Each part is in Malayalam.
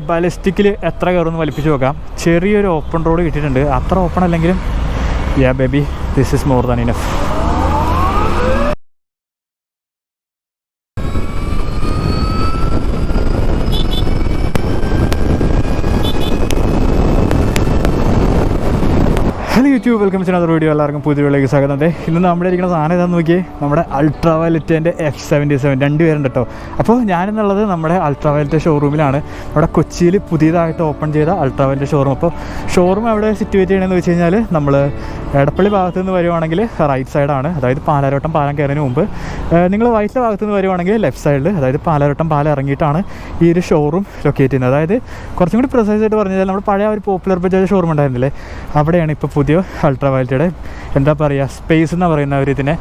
ബാലിസ്റ്റിക്കിൽ എത്ര കയറുമെന്ന് വലിപ്പിച്ച് നോക്കാം. ചെറിയൊരു ഓപ്പൺ റോഡ് കിട്ടിയിട്ടുണ്ട്. അത്ര ഓപ്പൺ അല്ലെങ്കിലും ya baby this is more than enough. Hello YouTube, welcome to another video. എല്ലാവർക്കും പുതിയ വീഡിയോയിലേക്ക് സ്വാഗതം. ഇന്ന് നമ്മുടെ ഇരിക്കുന്ന സാധനം ഏതാണെന്ന് നോക്കിയേ, നമ്മുടെ അൾട്രാ വയലറ്റിൻ്റെ F77 രണ്ട് പേരുണ്ട് കേട്ടോ. അപ്പോൾ ഞാനെന്നുള്ളത് നമ്മുടെ അൾട്രാ വയലറ്റ് ഷോറൂമിലാണ്. നമ്മുടെ കൊച്ചിയിൽ പുതിയതായിട്ട് ഓപ്പൺ ചെയ്ത അൾട്രാ വയലറ്റ് ഷോറൂം. അപ്പോൾ ഷോറൂം എവിടെ സിറ്റുവേറ്റ് ചെയ്യണമെന്ന് വെച്ച് കഴിഞ്ഞാൽ നമ്മൾ എടപ്പള്ളി ഭാഗത്തു നിന്ന് വരുവാണെങ്കിൽ റൈറ്റ് സൈഡാണ്, അതായത് പാലാരോട്ടം പാലം കയറിന് മുമ്പ്. നിങ്ങൾ വൈറ്റിലെ ഭാഗത്തു നിന്ന് വരുവാണെങ്കിൽ ലെഫ്റ്റ് സൈഡിൽ, അതായത് പാലാരോട്ടം പാലം ഇറങ്ങിയിട്ടാണ് ഈ ഒരു ഷോറൂം ലൊക്കേറ്റ് ചെയ്യുന്നത്. അതായത് കുറച്ചും കൂടി പ്രിസൈസ് ആയിട്ട് പറഞ്ഞാൽ നമ്മൾ പഴയ ഒരു പോപ്പുലർ ബജാജ് ഷോറൂം ഉണ്ടായിരുന്നില്ലേ, അവിടെയാണ് ഇപ്പോൾ പുതിയ അൾട്രാ വയലറ്റിയുടെ എന്താ പറയുക സ്പേസ് എന്ന് പറയുന്ന ഒരു ഇതിനെ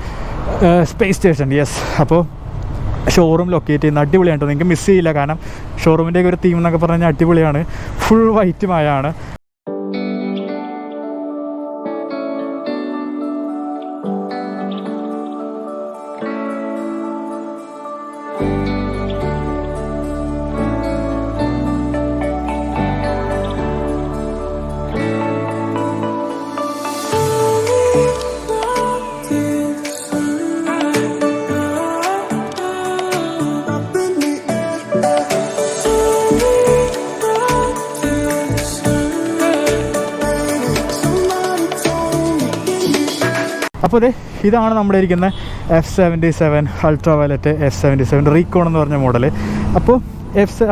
സ്പേസ് സ്റ്റേഷൻ. യെസ്, അപ്പോൾ ഷോറൂം ലൊക്കേറ്റ് ചെയ്യുന്ന അടിപൊളിയാണ് കേട്ടോ. നിങ്ങൾക്ക് മിസ് ചെയ്യില്ല, കാരണം ഷോറൂമിൻ്റെ ഒരു തീം എന്നൊക്കെ പറഞ്ഞാൽ അടിപൊളിയാണ്. ഫുൾ വൈറ്റുമായാണ്. അപ്പോൾ ഇതാണ് നമ്മുടെ ഇരിക്കുന്ന F77 ultra violet F77 Recon എന്ന് പറഞ്ഞ മോഡൽ. അപ്പോൾ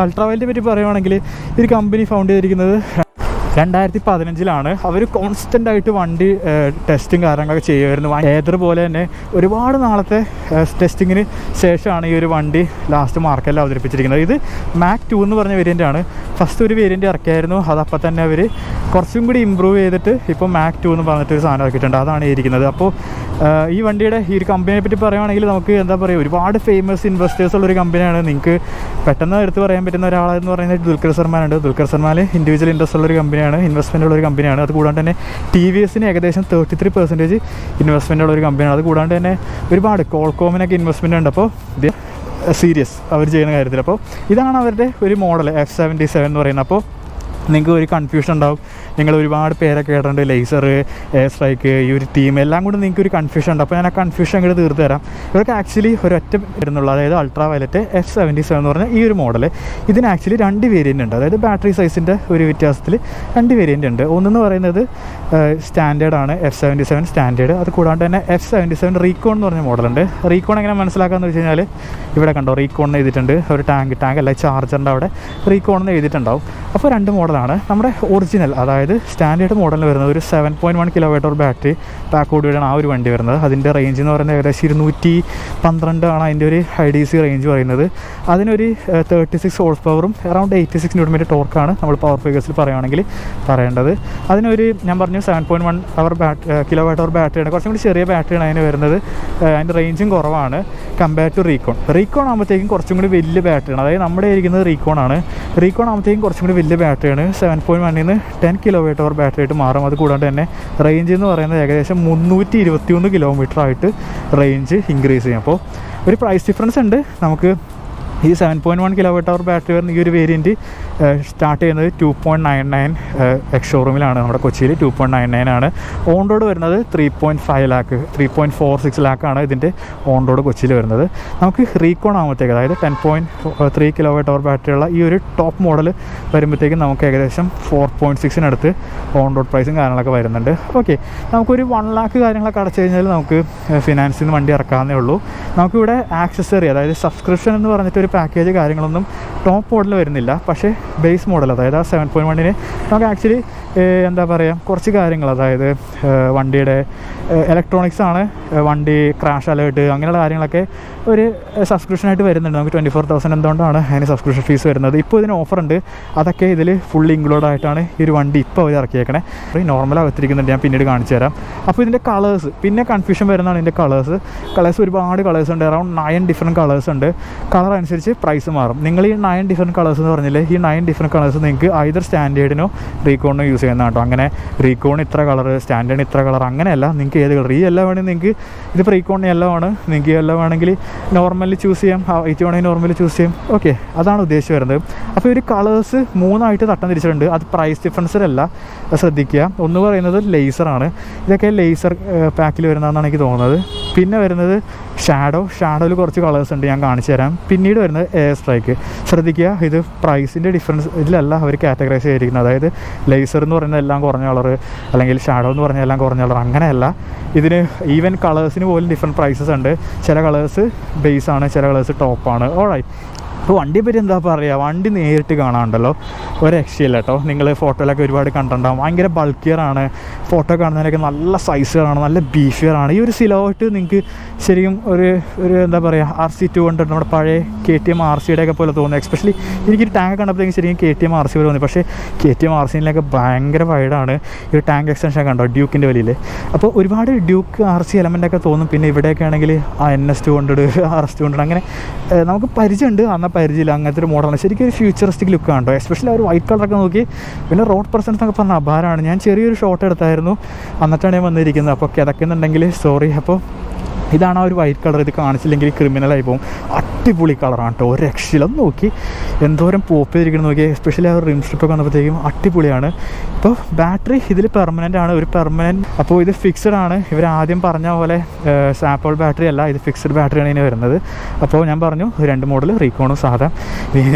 അൾട്രാ വയലറ്റിനെ പറ്റി പറയുവാണെങ്കിൽ ഒരു കമ്പനി ഫൗണ്ട് ചെയ്തിരിക്കുന്നത് 2015 അവർ കോൺസ്റ്റൻ്റ് ആയിട്ട് വണ്ടി ടെസ്റ്റിങ് കാര്യങ്ങളൊക്കെ ചെയ്യുമായിരുന്നു. ഏതർ പോലെ തന്നെ ഒരുപാട് നാളത്തെ ടെസ്റ്റിങ്ങിന് ശേഷമാണ് ഈ ഒരു വണ്ടി ലാസ്റ്റ് മാർക്കറ്റിൽ അവതരിപ്പിച്ചിരിക്കുന്നത്. ഇത് മാക് 2 എന്ന് പറഞ്ഞ വേരിയൻ്റ് ആണ്. ഫസ്റ്റ് ഒരു വേരിയൻ്റ് ഇറക്കിയായിരുന്നു, അതപ്പം തന്നെ അവർ കുറച്ചും കൂടി ഇമ്പ്രൂവ് ചെയ്തിട്ട് ഇപ്പോൾ മാക് 2 എന്ന് പറഞ്ഞിട്ടൊരു സാധനം ഇറക്കിയിട്ടുണ്ട്. അതാണ് ഇരിക്കുന്നത്. അപ്പോൾ ഈ വണ്ടിയുടെ ഈ ഒരു കമ്പനിയെ പറ്റി പറയുകയാണെങ്കിൽ നമുക്ക് എന്താ പറയുക, ഒരുപാട് ഫേമസ് ഇൻവെസ്റ്റേഴ്സ് ഉള്ളൊരു കമ്പനിയാണ്. നിങ്ങൾക്ക് പെട്ടെന്ന് എടുത്ത് പറയാൻ പറ്റുന്ന ഒരാളെന്ന് പറയുന്നത് ദുൽഖർ സൽമാൻ ഉണ്ട്. ദുൽഖർ സൽമാൻ ഇൻഡിവിജ്വൽ ഇൻട്രസ്റ്റ് ഉള്ളൊരു കമ്പനിയാണ്, ഇൻവെസ്റ്റ്മെൻ്റ് ഉള്ളൊരു കമ്പനിയാണ്. അതുകൂടാണ്ട് തന്നെ TVSന് ഏകദേശം 33% ഇൻവെസ്റ്റ്മെൻ്റ് ഉള്ളൊരു കമ്പനിയാണ്. അതുകൂടാണ്ട് തന്നെ ഒരുപാട് കോൾകോമിനൊക്കെ ഇൻവെസ്റ്റ്മെൻ്റ് ഉണ്ട്. അപ്പോൾ ഇത് സീരിയസ് അവർ ചെയ്യുന്ന കാര്യത്തിൽ. അപ്പോൾ ഇതാണ് അവരുടെ ഒരു മോഡൽ F77 എന്ന് പറയുന്നത്. അപ്പോൾ നിങ്ങൾക്ക് ഒരു കൺഫ്യൂഷൻ ഉണ്ടാവും. നിങ്ങൾ ഒരുപാട് പേരൊക്കെ കേട്ടിട്ടുണ്ട്, ലേസർ, എയർ സ്ട്രൈക്ക്, ഈ ഒരു ടീം എല്ലാം കൂടി നിങ്ങൾക്ക് ഒരു കൺഫ്യൂഷൻ ഉണ്ട്. അപ്പോൾ ഞാൻ ആ കൺഫ്യൂഷൻ അങ്ങോട്ട് തീർത്ത് തരാം. ഇവർക്ക് ആക്ച്വലി ഒരൊറ്റ വരുന്നുള്ളൂ, അതായത് അൾട്രാ വയലറ്റ് F77 എന്ന് പറഞ്ഞാൽ ഈ ഒരു മോഡൽ. ഇതിന് ആക്ച്വലി 2 വേരിയൻ്റ് ഉണ്ട്. അതായത് ബാറ്ററി സൈസിൻ്റെ ഒരു വ്യത്യാസത്തിൽ 2 വേരിയൻ്റ് ഉണ്ട്. ഒന്നെന്ന് പറയുന്നത് സ്റ്റാൻഡേർഡാണ്, F77 സ്റ്റാൻഡേർഡ്. അത് കൂടാണ്ട് തന്നെ F77 റീകോൺ എന്ന് പറഞ്ഞ മോഡലുണ്ട്. റീകോൺ എങ്ങനെ മനസ്സിലാക്കാമെന്ന് വെച്ച് കഴിഞ്ഞാൽ ഇവിടെ കണ്ടോ, റീകോൺ എന്ന് എഴുതിയിട്ടുണ്ട്. ഒരു ടാങ്ക് അല്ല, ചാർജറിൻ്റെ അവിടെ റീകോൺ എന്ന് എഴുതിയിട്ടുണ്ടാവും. അപ്പോൾ 2 മോഡലാണ്. നമ്മുടെ ഒറിജിനൽ അതായത് സ്റ്റാൻഡേർഡ് മോഡലിൽ വരുന്നത് ഒരു 7.1 kWh ബാറ്ററി പാക്കോടുകൂടിയാണ് ആ ഒരു വണ്ടി വരുന്നത്. അതിൻ്റെ റേഞ്ച് എന്ന് പറയുന്നത് ഏകദേശം 212 ആണ് അതിൻ്റെ ഒരു IDC റേഞ്ച് പറയുന്നത്. അതിനൊരു 36 ഹോഴ്സ് പവറും അറൗണ്ട് 86 Nm ടോർക്കാണ് നമ്മൾ പവർ ഫിഗേഴ്സിൽ പറയുകയാണെങ്കിൽ പറയേണ്ടത്. അതിനൊരു ഞാൻ പറഞ്ഞു 7.1 kWh ബാറ്ററിയാണ്, കുറച്ചും കൂടി ചെറിയ ബാറ്ററിയാണ് അതിന് വരുന്നത്. അതിൻ്റെ റേഞ്ചും കുറവാണ് കമ്പയർ ടു റീകോൺ ആകുമ്പോഴത്തേക്കും കുറച്ചും കൂടി വലിയ ബാറ്ററിയാണ്. അതായത് നമ്മുടെ ഇരിക്കുന്നത് റീകോൺ ആകുമ്പോഴത്തേക്കും കുറച്ചും കൂടി വലിയ ബാറ്ററിയാണ്. 7.1 10 kWh ബാറ്ററി ആയിട്ട് മാറും. അത് കൂടാണ്ട് തന്നെ റേഞ്ച് എന്ന് പറയുന്നത് ഏകദേശം 321 km ആയിട്ട് റേഞ്ച് ഇൻക്രീസ് ചെയ്യും. അപ്പോൾ ഒരു പ്രൈസ് ഡിഫറൻസ് ഉണ്ട്. നമുക്ക് ഈ 7.1 kWh ബാറ്ററി വരുന്ന ഈ ഒരു വേരിയൻറ്റ് സ്റ്റാർട്ട് ചെയ്യുന്നത് 2.99 എക്സ് ഷോറൂമിലാണ്, നമ്മുടെ കൊച്ചിയിൽ 2.99 ആണ്. ഓൺ റോഡ് വരുന്നത് 3.5 lakh 3.46 lakh ആണ് ഇതിൻ്റെ ഓൺ റോഡ് കൊച്ചിയിൽ വരുന്നത്. നമുക്ക് റീകോൺ ആകുമ്പോഴത്തേക്ക്, അതായത് 10.3 kWh ബാറ്ററിയുള്ള ഈ ഒരു ടോപ്പ് മോഡൽ വരുമ്പോഴത്തേക്കും നമുക്ക് ഏകദേശം 4.6 ഓൺ റോഡ് പ്രൈസും കാര്യങ്ങളൊക്കെ വരുന്നുണ്ട്. ഓക്കെ, നമുക്കൊരു 1 lakh കാര്യങ്ങളൊക്കെ അടച്ചു കഴിഞ്ഞാൽ നമുക്ക് ഫിനാൻസിൽ നിന്ന് വണ്ടി ഇറക്കാവുന്നേ ഉള്ളൂ. നമുക്കിവിടെ ആക്സസറി, അതായത് സബ്സ്ക്രിപ്ഷൻ എന്ന് പറഞ്ഞിട്ടൊരു പാക്കേജ് കാര്യങ്ങളൊന്നും ടോപ്പ് മോഡൽ വരുന്നില്ല. പക്ഷേ ബേസ് മോഡൽ, അതായത് ആ 7.1 നമുക്ക് ആക്ച്വലി എന്താ പറയുക കുറച്ച് കാര്യങ്ങൾ, അതായത് വണ്ടിയുടെ ഇലക്ട്രോണിക്സ് ആണ്, വണ്ടി ക്രാഷ് അലേർട്ട് അങ്ങനെയുള്ള കാര്യങ്ങളൊക്കെ ഒരു സബ്സ്ക്രിപ്ഷനായിട്ട് വരുന്നുണ്ട്. നമുക്ക് 24,000 എന്തുകൊണ്ടാണ് അതിന് സബ്സ്ക്രിപ്ഷൻ ഫീസ് വരുന്നത്. ഇപ്പോൾ ഇതിന് ഓഫറുണ്ട്. അതൊക്കെ ഇതിൽ ഫുൾ ഇൻക്ലൂഡ് ആയിട്ടാണ് ഈ ഒരു വണ്ടി ഇപ്പോൾ അവർ ഇറക്കിയേക്കണേ. നോർമലാകത്തിരിക്കുന്നുണ്ട്, ഞാൻ പിന്നീട് കാണിച്ചു തരാം. അപ്പോൾ ഇതിൻ്റെ കളേഴ്സ് പിന്നെ കൺഫ്യൂഷൻ വരുന്നതാണ്. ഇതിൻ്റെ കളേഴ്സ് ഒരുപാട് കളേഴ്സ് ഉണ്ട്, അറൗണ്ട് 9 ഡിഫറെൻറ്റ് കളേഴ്സ് ഉണ്ട്. കളർ അനുസരിച്ച് അനുസരിച്ച് പ്രൈസ് മാറും. നിങ്ങൾ ഈ 9 ഡിഫറെൻറ്റ് കളേഴ്സ് എന്ന് പറഞ്ഞില്ലേ, ഈ 9 ഡിഫറെൻറ്റ് കളേഴ്സ് നിങ്ങൾക്ക് ഐദർ സ്റ്റാൻഡേർഡിനോ റീകോണിനോ യൂസ് ചെയ്യുന്ന കേട്ടോ. അങ്ങനെ റീകോൺ ഇത്ര കളർ, സ്റ്റാൻഡേർഡിന് ഇത്ര കളർ, അങ്ങനെയല്ല. നിങ്ങൾക്ക് ഏത് കളർ, ഈ എല്ലാം വേണമെങ്കിൽ നിങ്ങൾക്ക് ഇതിപ്പോൾ റീകോണിന് എല്ലാം ആണ്, നിങ്ങൾക്ക് എല്ലാം വേണമെങ്കിൽ നോർമലി ചൂസ് ചെയ്യാം, വൈറ്റ് വേണമെങ്കിൽ നോർമലി ചൂസ് ചെയ്യാം. ഓക്കെ, അതാണ് ഉദ്ദേശിച്ച് വരുന്നത്. അപ്പോൾ ഒരു കളേഴ്സ് 3 തട്ടം തിരിച്ചിട്ടുണ്ട്. അത് പ്രൈസ് ഡിഫറൻസിലല്ല, ശ്രദ്ധിക്കുക. ഒന്ന് പറയുന്നത് ലേസറാണ്, ഇതൊക്കെ ലേസർ പാക്കിൽ വരുന്നതെന്നാണ് എനിക്ക് തോന്നുന്നത്. പിന്നെ വരുന്നത് ഷാഡോയിൽ കുറച്ച് കളേഴ്സ് ഉണ്ട്, ഞാൻ കാണിച്ചു തരാം. പിന്നീട് വരുന്നത് എയർ സ്ട്രൈക്ക്. ശ്രദ്ധിക്കുക, ഇത് പ്രൈസിൻ്റെ ഡിഫറൻസ് ഇതിലല്ല അവർ കാറ്റഗറൈസ് ചെയ്തിരിക്കുന്നത്. അതായത് ലേസർ എന്ന് പറയുന്നത് എല്ലാം കുറഞ്ഞ കളർ, അല്ലെങ്കിൽ ഷാഡോ എന്ന് പറഞ്ഞാൽ എല്ലാം കുറഞ്ഞ കളർ, അങ്ങനെയല്ല. ഇതിന് ഈവൻ കളേഴ്സിന് പോലും ഡിഫറെൻറ്റ് പ്രൈസസ് ഉണ്ട്. ചില കളേഴ്സ് ബേസാണ്, ചില കളേഴ്സ് ടോപ്പാണ്. ഓൾറൈറ്റ്. അപ്പോൾ വണ്ടിയെ പറ്റി എന്താ പറയുക, വണ്ടി നേരിട്ട് കാണാനുണ്ടല്ലോ ഒരു രക്ഷയില്ല കേട്ടോ. നിങ്ങൾ ഫോട്ടോയിലൊക്കെ ഒരുപാട് കണ്ടിട്ടുണ്ടാകും. ഭയങ്കര ബൾക്കിയറാണ്, ഫോട്ടോ കാണുന്നതിനൊക്കെ നല്ല സൈസുകളാണ്, നല്ല ബീഫിയറാണ്. ഈ ഒരു സിലോട്ട് നിങ്ങൾക്ക് ശരിക്കും ഒരു എന്താ പറയുക RC200 നമ്മുടെ പഴയ KTM RCയുടെയൊക്കെ പോലെ തോന്നുന്നു. എസ്പെഷ്യലി എനിക്കൊരു ടാങ്ക് കണ്ടപ്പോഴത്തേക്കും ശരിക്കും KTM RC പോലെ തോന്നി. പക്ഷേ KTM RCയിലൊക്കെ ഭയങ്കര വൈഡാണ്. ഈ ഒരു ടാങ്ക് എക്സ്റ്റൻഷൻ കണ്ടോ ഡ്യൂക്കിൻ്റെ വലിയിൽ. അപ്പോൾ ഒരുപാട് ഡ്യൂക്ക് RC എലമെൻ്റൊക്കെ തോന്നും. പിന്നെ ഇവിടെയൊക്കെ ആണെങ്കിൽ NS200 RS200 അങ്ങനെ നമുക്ക് പരിചയമുണ്ട്, അന്ന പരിചയമില്ല. അങ്ങനത്തെ ഒരു മോഡലാണ്. ശരിക്കും ഒരു ഫ്യൂച്ചറിസ്റ്റിക് ലുക്കാണ് കേട്ടോ. എസ്പെഷ്യലി ആ ഒരു വൈറ്റ് കളറൊക്കെ നോക്കി. പിന്നെ റോഡ് പെർസൺസ് എന്നൊക്കെ പറഞ്ഞാൽ അപാരമാണ്. ഞാൻ ചെറിയൊരു ഷോട്ട് എടുത്തായിരുന്നു, എന്നിട്ടാണ് ഞാൻ വന്നിരിക്കുന്നത്. അപ്പോൾ കിതക്കുന്നുണ്ടെങ്കിൽ സോറി. അപ്പോൾ ഇതാണ് ആ ഒരു വൈറ്റ് കളർ. ഇത് കാണിച്ചില്ലെങ്കിൽ ക്രിമിനലായി പോകും. അടിപൊളി കളറാണ് കേട്ടോ, ഒരു രക്ഷയിലും നോക്കി എന്തോരം പോപ്പ് ചെയ്തിരിക്കണം നോക്കി. എസ്പെഷ്യലി ആ ഒരു റിം സ്ട്രിപ്പൊക്കെ വന്നപ്പോഴത്തേക്കും അടിപൊളിയാണ്. ഇപ്പോൾ ബാറ്ററി ഇതിൽ പെർമനൻ്റ് ആണ്, ഒരു പെർമനൻറ്റ്. അപ്പോൾ ഇത് ഫിക്സഡ് ആണ്. ഇവർ ആദ്യം പറഞ്ഞ പോലെ സാപ്പിൾ ബാറ്ററി അല്ല, ഇത് ഫിക്സഡ് ബാറ്ററിയാണ് ഇതിന് വരുന്നത്. അപ്പോൾ ഞാൻ പറഞ്ഞു 2 മോഡൽ റീകോണും സാധാ,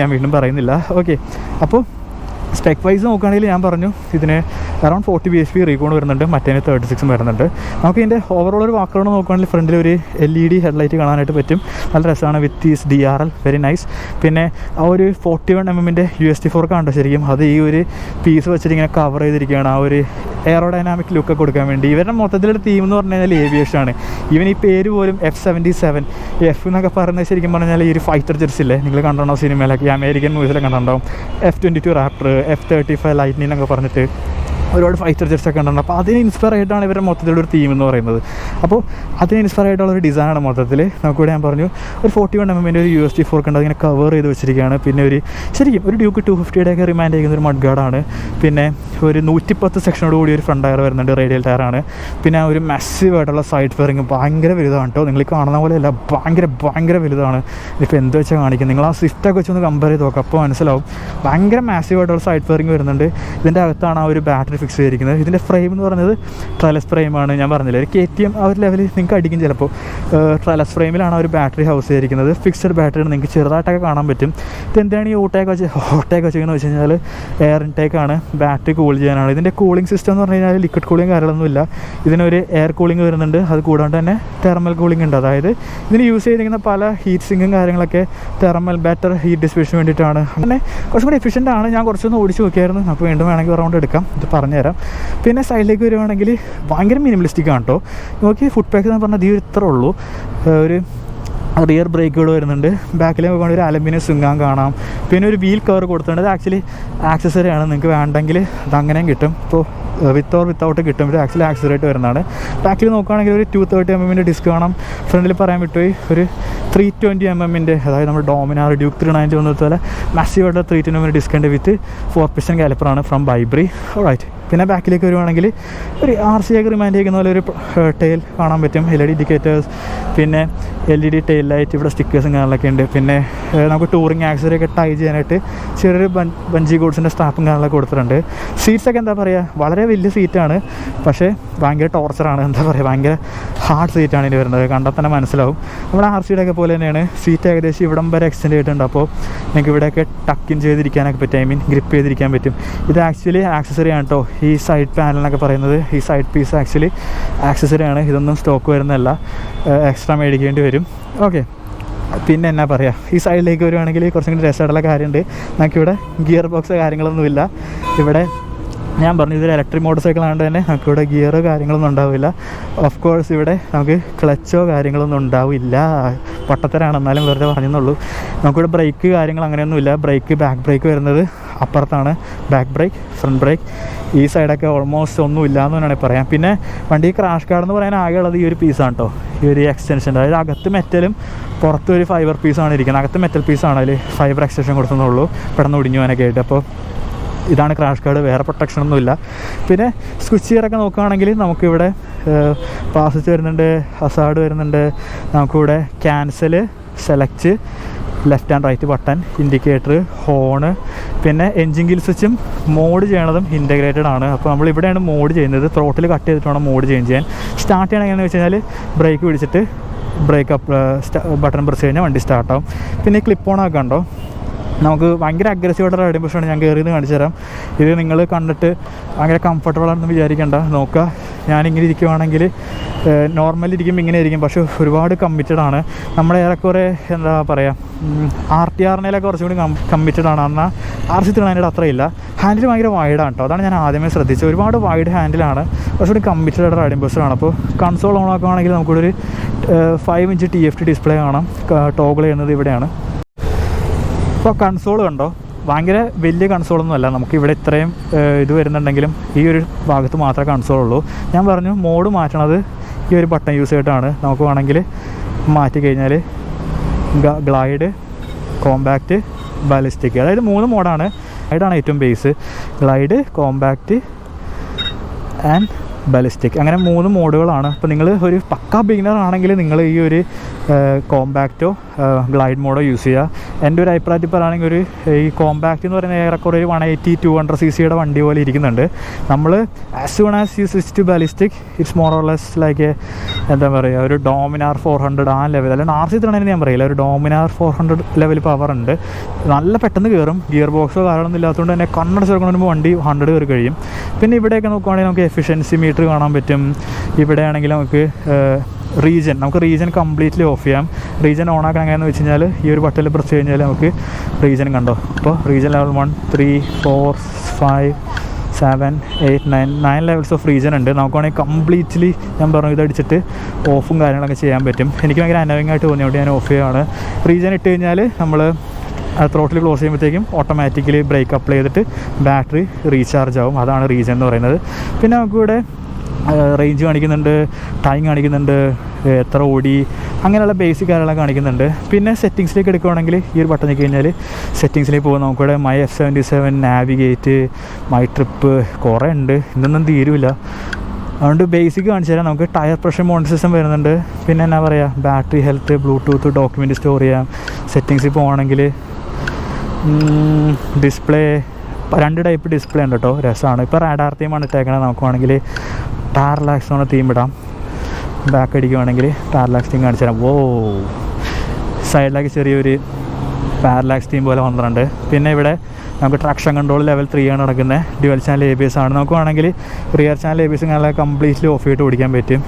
ഞാൻ വീണ്ടും പറയുന്നില്ല. ഓക്കെ, അപ്പോൾ സ്പെക് വൈസ് നോക്കുകയാണെങ്കിൽ ഞാൻ പറഞ്ഞു ഇതിന് അറൗണ്ട് 40 bhp റീകോൺ വരുന്നുണ്ട്, മറ്റേന് 36 വരുന്നുണ്ട്. നമുക്ക് ഇതിൻ്റെ ഓവറോൾ ഒരു വാക്കറൗണ്ട് നോക്കുകയാണെങ്കിൽ ഫ്രണ്ടിൽ ഒരു LED ഹെഡ്ലൈറ്റ് കാണാനായിട്ട് പറ്റും. നല്ല രസമാണ്. വിത്ത് ഈസ് DRL, വെരി നൈസ്. പിന്നെ ആ ഒരു 41mm USD4 കണ്ടോ ശരിക്കും അത് ഈ ഒരു പീസ് വെച്ചിട്ട് ഇങ്ങനെ കവർ ചെയ്തിരിക്കുകയാണ്, ആ ഒരു എയറോഡൈനാമിക് ലുക്ക് കൊടുക്കാൻ വേണ്ടി. ഇവരുടെ മൊത്തത്തിലൊരു തീം എന്ന് പറഞ്ഞു കഴിഞ്ഞാൽ ഏവിയേഷൻ ആണ്. ഈവൻ ഈ പേര് പോലും F77 F എന്നൊക്കെ പറയുന്നത് ശരിക്കും പറഞ്ഞാൽ ഈ ഒരു ഫൈറ്റർ ജെറ്റ്സില്ലേ നിങ്ങൾ കണ്ടിട്ടുണ്ടോ സിനിമയിലൊക്കെ, അമേരിക്കൻ മൂവീസിലൊക്കെ കണ്ടിട്ടുണ്ടാവും. F-22 റാപ്റ്റർ, F-35 ലൈറ്റ്നിങ് എന്നൊക്കെ പറഞ്ഞിട്ട് ഒരുപാട് ഫൈറ്റർ ജെറ്റ്സൊക്കെ ഉണ്ടായിരുന്നു. അപ്പോൾ അതിന് ഇൻസ്പയർ ആയിട്ടാണ് ഇവരുടെ മൊത്തത്തിലൊരു തീം എന്ന് പറയുന്നത്. അപ്പോൾ അതിന് ഇൻസ്പയർ ആയിട്ടുള്ളൊരു ഡിസൈനാണ് മൊത്തത്തിൽ. നമുക്കിവിടെ ഞാൻ പറഞ്ഞു ഒരു 41mm ഒരു USD4 ഉണ്ട്, അതിങ്ങനെ കവർ ചെയ്ത് വെച്ചിരിക്കുകയാണ്. പിന്നെ ഒരു ശരിക്കും ഒരു ഡ്യൂക്ക് 250 ഒക്കെ റിമാൻഡ് ചെയ്യുന്ന ഒരു മഡ് ഗാർഡാണ്. പിന്നെ ഒരു 110 സെക്ഷനോട് കൂടി ഒരു ഫ്രണ്ട് ടയർ വരുന്നുണ്ട്, റേഡിയൽ ടയറാണ്. പിന്നെ ഒരു മാസീവ് ആയിട്ടുള്ള സൈഡ് ഫെയറിങ് ഭയങ്കര വലുതാണ് കേട്ടോ. നിങ്ങൾ കാണുന്ന പോലെയല്ല, ഭയങ്കര വലുതാണ്. ഇപ്പോൾ എന്ത് വെച്ചാൽ കാണിക്കും, നിങ്ങൾ ആ സ്വിഫ്റ്റൊക്കെ വെച്ചൊന്ന് കമ്പയർ ചെയ്ത് നോക്കാം, അപ്പോൾ മനസ്സിലാവും. ഭയങ്കര മാസീവ് ആയിട്ടുള്ള സൈഡ് ഫെയറിങ് വരുന്നുണ്ട്. ഇതിൻ്റെ അകത്താണ് ആ ഒരു ബാറ്ററി ഫിക്സ് ചെയ്തിരിക്കുന്നത്. ഇതിൻ്റെ ഫ്രെയിം എന്ന് പറയുന്നത് ട്രലസ് ഫ്രെയിമാണ്. ഞാൻ പറഞ്ഞില്ലേ ഒരു KTM ആ ഒരു ലെവലിൽ നിങ്ങൾക്ക് അടിക്കും ചിലപ്പോൾ. ട്രലസ് ഫ്രെയിമിലാണ് ആ ഒരു ബാറ്ററി ഹൗസ് ചെയ്തിരിക്കുന്നത്. ഫിക്സഡ് ബാറ്ററിയാണ്, നിങ്ങൾക്ക് ചെറുതായിട്ടൊക്കെ കാണാൻ പറ്റും. ഇതെന്താണ് ഈ ഓട്ടയൊക്കെ വെച്ചതെന്ന് വെച്ച് കഴിഞ്ഞാൽ എയർ ഇൻടേക്കാണ്, ബാറ്ററി കൂൾ ചെയ്യാനാണ്. ഇതിൻ്റെ കൂളിംഗ് സിസ്റ്റം എന്ന് പറഞ്ഞു കഴിഞ്ഞാൽ ലിക്വിഡ് കൂളിംഗ് കാര്യങ്ങളൊന്നുമില്ല. ഇതിനൊരു എയർ കൂളിംഗ് വരുന്നുണ്ട്, അത് കൂടാണ്ട് തന്നെ തെർമൽ കൂളിംഗ് ഉണ്ട്. അതായത് ഇതിന് യൂസ് ചെയ്തിരിക്കുന്ന പല ഹീറ്റ് സിങ്കും കാര്യങ്ങളൊക്കെ തെർമൽ ബെറ്റർ ഹീറ്റ് ഡിസ്ട്രിബ്യൂഷന് വേണ്ടിയിട്ടാണ്. അങ്ങനെ കുറച്ചും കൂടി എഫിഷ്യൻ്റ് ആണ്. ഞാൻ കുറച്ചൊന്ന് ഓടിച്ച് നോക്കിയായിരുന്നു, നമുക്ക് വീണ്ടും വേണമെങ്കിൽ റൗണ്ട് എടുക്കാം, ഇത് പറഞ്ഞുതരാം. പിന്നെ സൈഡിലേക്ക് വരുവാണെങ്കിൽ ഭയങ്കര മിനിമലിസ്റ്റിക് ആണ് കേട്ടോ. നോക്കി ഫുഡ് പാക്ക് എന്ന് പറഞ്ഞാൽ ഇത്രേ ഉള്ളൂ. ഒരു റിയർ ബ്രേക്കുകൾ വരുന്നുണ്ട്. ബാക്കിൽ നോക്കുകയാണെങ്കിൽ ഒരു അലുമിനിയം സ്വിങ്ങാൻ കാണാം. പിന്നെ ഒരു വീൽ കവർ കൊടുത്തിട്ടുണ്ട്. അത് ആക്ച്വലി ആക്സസറി ആണ്, നിങ്ങൾക്ക് വേണ്ടെങ്കിൽ അതങ്ങനെയും കിട്ടും. ഇപ്പോൾ വിത്ത് ഓർ വിത്തൗട്ട് കിട്ടും. ഇത് ആക്ച്വലി ആക്സസറിയായിട്ട് വരുന്നതാണ്. ബാക്കിൽ നോക്കുകയാണെങ്കിൽ ഒരു 230mm ഡിസ്ക് കാണാം. ഫ്രണ്ടിൽ പറയാൻ വിട്ടുപോയി ഒരു 320mm, അതായത് നമ്മുടെ ഡോമിനാർ ഡ്യൂക്ക് 390 വന്നതുപോലെ മാസീവായിട്ടുള്ള 320mm ഡിസ്ക് ഉണ്ട് വിത്ത് 4-piston കാലിപ്പറാണ് ഫ്രം ബൈബ്രി. ഓൾറൈറ്റ്. പിന്നെ ബാക്കിലേക്ക് വരുവാണെങ്കിൽ ഒരു RC റിമാൻഡ് ചെയ്യുന്ന പോലെ ഒരു ടെയിൽ കാണാൻ പറ്റും, LED ഇൻഡിക്കേറ്റേഴ്സ്, പിന്നെ LED ടെയിൽ ലൈറ്റ്, ഇവിടെ സ്റ്റിക്കേഴ്സും കാര്യങ്ങളൊക്കെ ഉണ്ട്. പിന്നെ നമുക്ക് ടൂറിങ് ആക്സസറിയൊക്കെ ടൈ ചെയ്യാനായിട്ട് ചെറിയൊരു ബഞ്ചി ഗോഡ്സിൻ്റെ സ്റ്റാപ്പും കാര്യങ്ങളൊക്കെ കൊടുത്തിട്ടുണ്ട്. സീറ്റ്സൊക്കെ എന്താ പറയുക വളരെ വലിയ സീറ്റാണ്, പക്ഷേ ഭയങ്കര ടോർച്ചറാണ്. എന്താ പറയുക ഭയങ്കര ഹാർഡ് സീറ്റാണ് ഇനി വരുന്നത്, കണ്ടാൽ തന്നെ മനസ്സിലാവും. നമ്മുടെ RCയുടെ പോലെ തന്നെയാണ്. സീറ്റ് ഏകദേശം ഇവിടം വരെ എക്സ്റ്റെൻഡ് ചെയ്തിട്ടുണ്ട്. അപ്പോൾ നിങ്ങൾക്ക് ഇവിടെയൊക്കെ ടക്കിൻ ചെയ്തിരിക്കാനൊക്കെ പറ്റും, ഗ്രിപ്പ് ചെയ്തിരിക്കാൻ പറ്റും. ഇത് ആക്ച്വലി ആക്സസറി ആണ് കേട്ടോ. ഈ സൈഡ് പാനൽ എന്നൊക്കെ പറയുന്നത്, ഈ സൈഡ് പീസ് ആക്ച്വലി ആക്സസറി ആണ്. ഇതൊന്നും സ്റ്റോക്ക് വരുന്നതല്ല, എക്സ്ട്രാ മേടിക്കേണ്ടി വരും. ഓക്കെ. പിന്നെ എന്നാ പറയുക, ഈ സൈഡിലേക്ക് വരുവാണെങ്കിൽ കുറച്ചും കൂടി രസമായിട്ടുള്ള കാര്യമുണ്ട്. നമുക്കിവിടെ ഗിയർ ബോക്സ് കാര്യങ്ങളൊന്നുമില്ല. ഇവിടെ ഞാൻ പറഞ്ഞു ഇതൊരു ഇലക്ട്രിക് മോട്ടോർ സൈക്കിൾ ആയതുകൊണ്ട് തന്നെ നമുക്കിവിടെ ഗിയറോ കാര്യങ്ങളൊന്നും ഉണ്ടാവില്ല. ഓഫ് കോഴ്സ് ഇവിടെ നമുക്ക് ക്ലച്ചോ കാര്യങ്ങളൊന്നും ഉണ്ടാവില്ല. പൊട്ടത്തരാണ്, എന്നാലും വെറുതെ പറഞ്ഞെന്നുള്ളൂ. നമുക്കിവിടെ ബ്രേക്ക് കാര്യങ്ങൾ അങ്ങനെയൊന്നുമില്ല. ബാക്ക് ബ്രേക്ക് വരുന്നത് അപ്പുറത്താണ് ബാക്ക് ബ്രേക്ക്, ഫ്രണ്ട് ബ്രേക്ക്. ഈ സൈഡൊക്കെ ഓൾമോസ്റ്റ് ഒന്നും ഇല്ലയെന്ന് വേണമെങ്കിൽ പറയാം. പിന്നെ വണ്ടി ക്രാഷ് ഗാർഡ് എന്ന് പറയാൻ ആകെയുള്ളത് ഈ ഒരു പീസാണ് കേട്ടോ, ഈ ഒരു എക്സ്റ്റൻഷൻ്റെ. അതായത് അകത്ത് മെറ്റലും പുറത്ത് ഒരു ഫൈബർ പീസാണ് ഇരിക്കുന്നത്. അകത്ത് മെറ്റൽ പീസാണ്, അതിൽ ഫൈബർ എക്സ്റ്റൻഷൻ കൊടുത്തുന്നുള്ളൂ, പെട്ടെന്ന് ഒടിഞ്ഞു പോകാനൊക്കെ ആയിട്ട്. അപ്പോൾ ഇതാണ് ക്രാഷ് ഗാർഡ്, വേറെ പ്രൊട്ടക്ഷനൊന്നുമില്ല. പിന്നെ സ്വിച്ച് ഗിയറൊക്കെ നോക്കുകയാണെങ്കിൽ നമുക്കിവിടെ പാസസ് വരുന്നുണ്ട്, ഹസാർഡ് വരുന്നുണ്ട്, നമുക്കിവിടെ cancel, select, left and right button, indicator, horn, പിന്നെ എൻജിൻ ഗിൽ സ്വിച്ചും മോഡ് ചെയ്യണതും ഇൻറ്റഗ്രേറ്റഡ് ആണ്. അപ്പോൾ നമ്മൾ ഇവിടെയാണ് മോഡ് ചെയ്യുന്നത്. ത്രോട്ടിൽ കട്ട് ചെയ്തിട്ട് വേണം മോഡ് ചേഞ്ച് ചെയ്യാൻ. സ്റ്റാർട്ട് ചെയ്യണം എങ്ങനെയാണെന്ന് വെച്ച് കഴിഞ്ഞാൽ ബ്രേക്ക് പിടിച്ചിട്ട് ബ്രേക്ക് അപ്പ് ബട്ടൺ പ്രസ് കഴിഞ്ഞാൽ വണ്ടി സ്റ്റാർട്ടാവും. പിന്നെ ക്ലിപ്പ് ഓൺ ഒക്കെ ഉണ്ടോ, നമുക്ക് ഭയങ്കര അഗ്രസീവായിട്ട് റൈഡിങ് പൊസിഷനാണ്. ഞാൻ കയറിയെന്ന് കാണിച്ചു തരാം. ഇത് നിങ്ങൾ കണ്ടിട്ട് ഭയങ്കര കംഫർട്ടബിൾ ആണെന്ന് വിചാരിക്കേണ്ട. നോക്കുക, ഞാനിങ്ങനെ ഇരിക്കുവാണെങ്കിൽ നോർമലി ഇരിക്കുമ്പോൾ ഇങ്ങനെ ഇരിക്കും, പക്ഷേ ഒരുപാട് കമ്മിറ്റഡ് ആണ്. നമ്മുടെ ഏറെക്കുറെ എന്താ പറയുക, RTR-നേലൊക്കെ കുറച്ചും കൂടി കമ്മിറ്റഡ് ആണ്. എന്നാൽ RC390 അത്രയില്ല. ഹാൻഡിൽ ഭയങ്കര വൈഡാണ് കേട്ടോ, അതാണ് ഞാൻ ആദ്യമേ ശ്രദ്ധിച്ചത്. ഒരുപാട് വൈഡ് ഹാൻഡിലാണ്, കുറച്ചുകൂടി കമ്മിറ്റഡ് റൈഡിങ് പൊസിഷനാണ്. അപ്പോൾ കൺസോൾ ഓൺ ആക്കുകയാണെങ്കിൽ നമുക്കൊരു 5 ഇഞ്ച് TFT ഡിസ്പ്ലേ കാണാം. ടോഗിൾ ചെയ്യുന്നത് ഇവിടെയാണ്. ഇപ്പോൾ കൺസോൾ കണ്ടോ, ഭയങ്കര വലിയ കൺസോളൊന്നുമല്ല. നമുക്കിവിടെ ഇത്രയും ഇത് വരുന്നുണ്ടെങ്കിലും ഈ ഒരു ഭാഗത്ത് മാത്രമേ കൺസോൾ ഉള്ളൂ. ഞാൻ പറഞ്ഞു മോഡ് മാറ്റണത് ഈ ഒരു ബട്ടൺ യൂസ് ചെയ്തിട്ടാണ്. നമുക്ക് വേണമെങ്കിൽ മാറ്റി കഴിഞ്ഞാൽ ഗ്ലൈഡ്, കോമ്പാക്റ്റ്, ബാലിസ്റ്റിക്, അതായത് 3 മോഡാണ്. ഗ്ലൈഡാണ് ഏറ്റവും base. Glide, compact and ballistic, അങ്ങനെ 3 മോഡുകളാണ്. അപ്പോൾ നിങ്ങൾ ഒരു പക്കാ ബിഗിനർ ആണെങ്കിൽ നിങ്ങൾ ഈ ഒരു കോമ്പാക്റ്റോ ഗ്ലൈഡ് മോഡോ യൂസ് ചെയ്യുക. എൻ്റെ ഒരു അഭിപ്രായത്തിൽ പറയുകയാണെങ്കിൽ ഈ കോമ്പാക്റ്റ് എന്ന് പറയുന്നത് ഏറെക്കുറെ ഒരു 180-200 cc വണ്ടി പോലെ ഇരിക്കുന്നുണ്ട്. നമ്മൾ as soon as you switch to ballistic it's more or less like എന്താ പറയുക, ഒരു ഡോമിനാർ 400 ആ ലെവൽ. അല്ലാണ്ട് RC390 ഞാൻ പറയില്ല, ഒരു ഡോമിനാർ 400 ലെവൽ പവർ ഉണ്ട്. നല്ല പെട്ടെന്ന് കയറും. ഗിയർ ബോക്സോ കാര്യമൊന്നും ഇല്ലാത്തതുകൊണ്ട് തന്നെ കണ്ണടച്ച് തുറക്കുമ്പോൾ വണ്ടി 100 കയറി കഴിയും. പിന്നെ ഇവിടെയൊക്കെ നോക്കുവാണെങ്കിൽ നമുക്ക് എഫിഷ്യൻസി മീറ്റർ കാണാൻ പറ്റും. ഇവിടെയാണെങ്കിൽ നമുക്ക് റീജൻ കംപ്ലീറ്റ്ലി ഓഫ് ചെയ്യാം. റീജൻ ഓൺ ആക്കാൻ എങ്ങനെയാണെന്ന് വെച്ച് കഴിഞ്ഞാൽ ഈ ഒരു ബട്ടണിൽ പ്രസ് കഴിഞ്ഞാൽ നമുക്ക് റീജൻ കണ്ടോ. അപ്പോൾ regen level 1, 3, 4, 5, 7, 8, 9 levels of regen ഉണ്ട്. നമുക്ക് വേണമെങ്കിൽ കംപ്ലീറ്റ്ലി ഞാൻ പറഞ്ഞു ഇതടിച്ചിട്ട് ഓഫും കാര്യങ്ങളൊക്കെ ചെയ്യാൻ പറ്റും. എനിക്ക് ഭയങ്കര അനോയിങ് ആയിട്ട് തോന്നിയോണ്ട് ഞാൻ ഓഫ് ചെയ്യുകയാണ്. റീജൻ ഇട്ട് കഴിഞ്ഞാൽ നമ്മൾ ത്രോട്ടിൽ ക്ലോസ് ചെയ്യുമ്പോഴത്തേക്കും ഓട്ടോമാറ്റിക്കലി ബ്രേക്ക് അപ്ലൈ ചെയ്തിട്ട് ബാറ്ററി റീചാർജ് ആവും. അതാണ് റീജൻ എന്ന് പറയുന്നത്. പിന്നെ നമുക്കിവിടെ റേഞ്ച് കാണിക്കുന്നുണ്ട്, ടൈം കാണിക്കുന്നുണ്ട്, എത്ര ഓടി, അങ്ങനെയുള്ള ബേസിക് കാര്യങ്ങളൊക്കെ കാണിക്കുന്നുണ്ട്. പിന്നെ സെറ്റിങ്സിലേക്ക് എടുക്കുകയാണെങ്കിൽ ഈ ഒരു ബട്ടൺ ഞെക്കി കഴിഞ്ഞാൽ സെറ്റിങ്സിലേക്ക് പോകും. നമുക്കിവിടെ my F77, navigate, my trip, കുറേ ഉണ്ട്, ഇതൊന്നും തീരുമില്ല. അതുകൊണ്ട് ബേസിക് കാണിച്ചു തരാം. നമുക്ക് ടയർ പ്രഷർ മോണിറ്റർ സിസ്റ്റം വരുന്നുണ്ട്. പിന്നെ എന്നാ പറയുക, battery health, Bluetooth, document store ചെയ്യാം. സെറ്റിങ്സിൽ പോകുകയാണെങ്കിൽ ഡിസ്പ്ലേ 2 ടൈപ്പ് ഡിസ്പ്ലേ ഉണ്ട് കേട്ടോ, രസമാണ്. ഇപ്പോൾ റാഡാർ തീമാണ് ഇട്ടേക്കണത്. നമുക്ക് വേണമെങ്കിൽ പാരലാക്സ് എന്ന് പറഞ്ഞ തീം ഇടാം. ബാക്ക് അടിക്കുവാണെങ്കിൽ പാരലാക്സ് തീം കാണിച്ചു തരാം. സൈഡിലേക്ക് ചെറിയൊരു പാരലാക്സ് തീം പോലെ വന്നിട്ടുണ്ട്. പിന്നെ ഇവിടെ നമുക്ക് ട്രാക്ഷൻ കൺട്രോൾ ലെവൽ 3 ആണ് നടക്കുന്നത്. ഡ്യുവൽ ചാനൽ ABS ആണ്. നമുക്ക് വേണമെങ്കിൽ റിയർ ചാനൽ ABS ഇങ്ങനെ കംപ്ലീറ്റ്ലി ഓഫ് ചെയ്തിട്ട് ഓടിക്കാൻ പറ്റും.